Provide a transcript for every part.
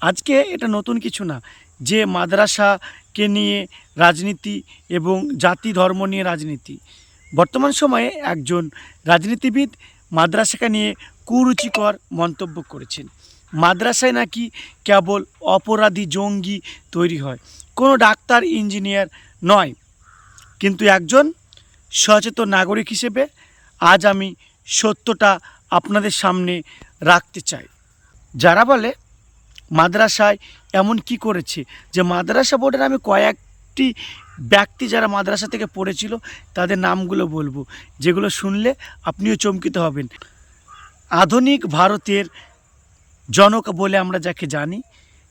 আজকে এটা নতুন কিছু না যে মাদ্রাসাকে নিয়ে রাজনীতি এবং জাতি ধর্ম নিয়ে রাজনীতি। বর্তমান সময়ে একজন রাজনীতিবিদ মাদ্রাসাকে নিয়ে কুরুচিকর মন্তব্য করেছেন। মাদ্রাসায় নাকি কেবল অপরাধী জঙ্গি তৈরি হয়, কোনো ডাক্তার ইঞ্জিনিয়ার নয়। কিন্তু একজন সচেতন নাগরিক হিসেবে আজ আমি সত্যটা আপনাদের সামনে রাখতে চাই। যারা বলে মাদ্রাসায় এমন কি করেছে, যে মাদ্রাসা বোর্ডের আমি কয়েকটি ব্যক্তি যারা মাদ্রাসা থেকে পড়েছিল তাদের নামগুলো বলবো, যেগুলো শুনলে আপনিও চমকিত হবেন। আধুনিক ভারতের জনক বলে আমরা যাকে জানি,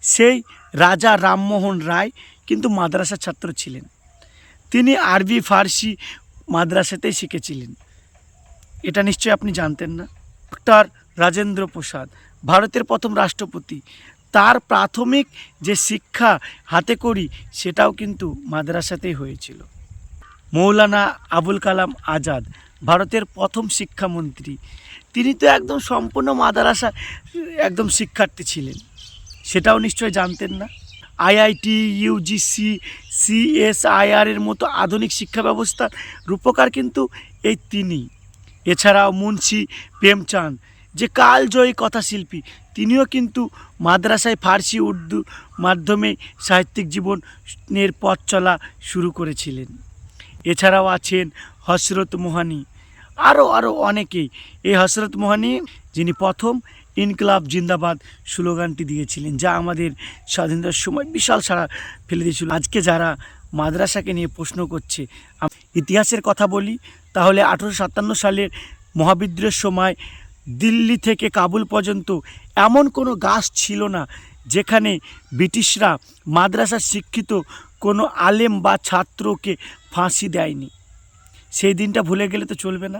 সেই রাজা রামমোহন রায় কিন্তু মাদ্রাসার ছাত্র ছিলেন। তিনি আরবি ফার্সি মাদ্রাসাতেই শিখেছিলেন। এটা নিশ্চয়ই আপনি জানতেন না। ডক্টর রাজেন্দ্র প্রসাদ, ভারতের প্রথম রাষ্ট্রপতি, তার প্রাথমিক যে শিক্ষা হাতে করি সেটাও কিন্তু মাদ্রাসাতেই হয়েছিল। মৌলানা আবুল কালাম আজাদ, ভারতের প্রথম শিক্ষামন্ত্রী, তিনি তো একদম সম্পূর্ণ মাদ্রাসা একদম শিক্ষার্থী ছিলেন, সেটাও নিশ্চয় জানতেন না। আইআইটি, ইউজিসি, সিএসআইআর এর মতো আধুনিক শিক্ষা ব্যবস্থার রূপকার কিন্তু এই তিনি। এছাড়াও মুন্সি প্রেমচাঁদ, যে কালজয়ী কথাশিল্পী, তিনিও কিন্তু মাদ্রাসায় ফার্সি উর্দু মাধ্যমে সাহিত্যিক জীবনের পথ চলা শুরু করেছিলেন। এছাড়াও আছেন হজরত মোহানি, আরও অনেকেই। এই হজরত মোহানি যিনি প্রথম ইনকলাব জিন্দাবাদ স্লোগানটি দিয়েছিলেন, যা আমাদের স্বাধীনতার সময় বিশাল সাড়া ফেলে দিয়েছিল। আজকে যারা মাদ্রাসাকে নিয়ে প্রশ্ন করছে, ইতিহাসের কথা বলি তাহলে 1857 সালের মহাবিদ্রোহের সময় দিল্লি থেকে কাবুল পর্যন্ত এমন কোনো গাছ ছিল না যেখানে ব্রিটিশরা মাদ্রাসার শিক্ষিত কোনো আলেম বা ছাত্রকে ফাঁসি দেয়নি। সেই দিনটা ভুলে গেলে তো চলবে না।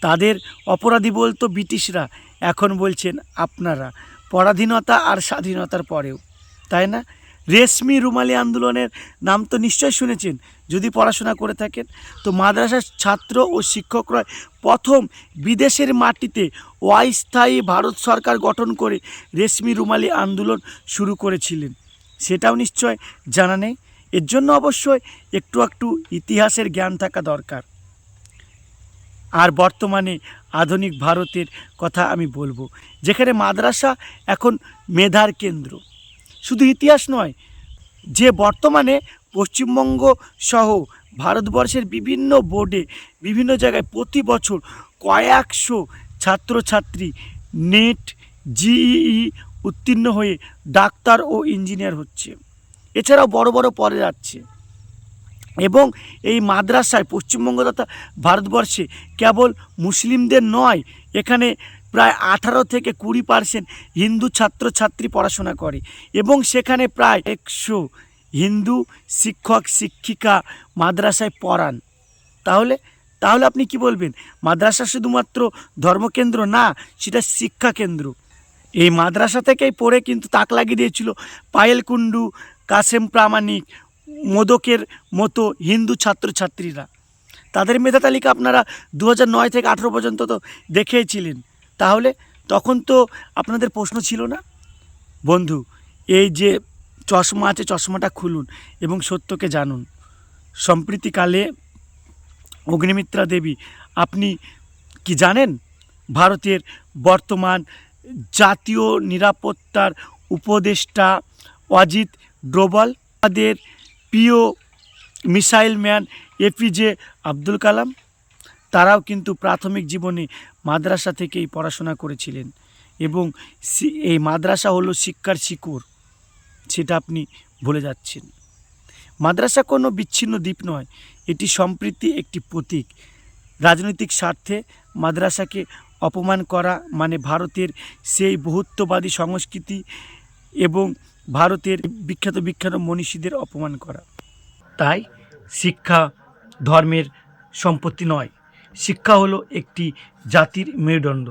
তাদের অপরাধী বলতো ব্রিটিশরা, এখন বলছেন আপনারা, পরাধীনতা আর স্বাধীনতার পরেও, তাই না? রেশমি রুমালি আন্দোলনের নাম তো নিশ্চয় শুনেছেন যদি পড়াশোনা করে থাকেন। তো মাদ্রাসার ছাত্র ও শিক্ষকরা প্রথম বিদেশের মাটিতে অস্থায়ী ভারত সরকার গঠন করে রেশমি রুমালি আন্দোলন শুরু করেছিলেন, সেটাও নিশ্চয় জানা নেই। এর জন্য অবশ্যই একটু ইতিহাসের জ্ঞান থাকা দরকার। আর বর্তমানে আধুনিক ভারতের কথা আমি বলবো, যেখানে মাদ্রাসা এখন মেধার কেন্দ্র। শুধু ইতিহাস নয়, যে বর্তমানে পশ্চিমবঙ্গ সহ ভারতবর্ষের বিভিন্ন বোর্ডে বিভিন্ন জায়গায় প্রতি বছর কয়েকশো ছাত্রছাত্রী নেট জিইই উত্তীর্ণ হয়ে ডাক্তার ও ইঞ্জিনিয়ার হচ্ছে, এছাড়াও বড় বড় পদে যাচ্ছে। এবং এই মাদ্রাসায় পশ্চিমবঙ্গ তথা ভারতবর্ষে কেবল মুসলিমদের নয়, এখানে প্রায় 18 থেকে 20% হিন্দু ছাত্রছাত্রী পড়াশোনা করে, এবং সেখানে প্রায় 100 হিন্দু শিক্ষক শিক্ষিকা মাদ্রাসায় পড়ান। তাহলে তাহলে আপনি কি বলবেন? মাদ্রাসা শুধুমাত্র ধর্মকেন্দ্র না, সেটা শিক্ষা কেন্দ্র। এই মাদ্রাসা থেকেই পড়ে কিন্তু তাক লাগিয়ে দিয়েছিল পায়েল কুণ্ডু, কাসেম প্রামাণিক, মোদকের মতো হিন্দু ছাত্রছাত্রীরা। তাদের মেধা তালিকা আপনারা 2009 থেকে 18 পর্যন্ত তো দেখেইছিলেন। তাহলে তখন তো আপনাদের প্রশ্ন ছিল না? বন্ধু, এই যে চশমা আছে, চশমাটা খুলুন এবং সত্যকে জানুন। সম্প্রতিকালে অগ্নিমিত্রা দেবী, আপনি কি জানেন ভারতের বর্তমান জাতীয় নিরাপত্তার উপদেষ্টা অজিত ডোভাল, আমাদের প্রিয় missile man APJ Abdul Kalam, তারাও কিন্তু প্রাথমিক জীবনে মাদ্রাসা থেকেই পড়াশোনা করেছিলেন। এবং এই মাদ্রাসা হলো শিক্ষার শিকড়, সেটা আপনি ভুলে যাচ্ছেন। মাদ্রাসা কোনো বিচ্ছিন্ন দ্বীপ নয়, এটি সম্প্রীতি একটি প্রতীক। রাজনৈতিক স্বার্থে মাদ্রাসাকে অপমান করা মানে ভারতের সেই বহুত্ববাদী সংস্কৃতি এবং ভারতের বিখ্যাত মনীষীদের অপমান করা। তাই শিক্ষা ধর্মের সম্পত্তি নয়, শিক্ষা হলো একটি জাতির মেরুদণ্ড।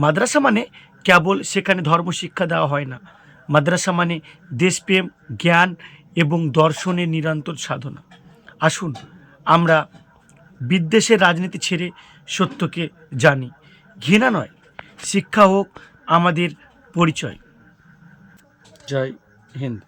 মাদ্রাসা মানে কেবল সেখানে ধর্মশিক্ষা দেওয়া হয় না, মাদ্রাসা মানে দেশপ্রেম, জ্ঞান এবং দর্শনের নিরন্তর সাধনা। আসুন আমরা বিদ্বেষের রাজনীতি ছেড়ে সত্যকে জানি, ঘৃণা নয়। শিক্ষা হোক আমাদের পরিচয়। জয় হিন্দ।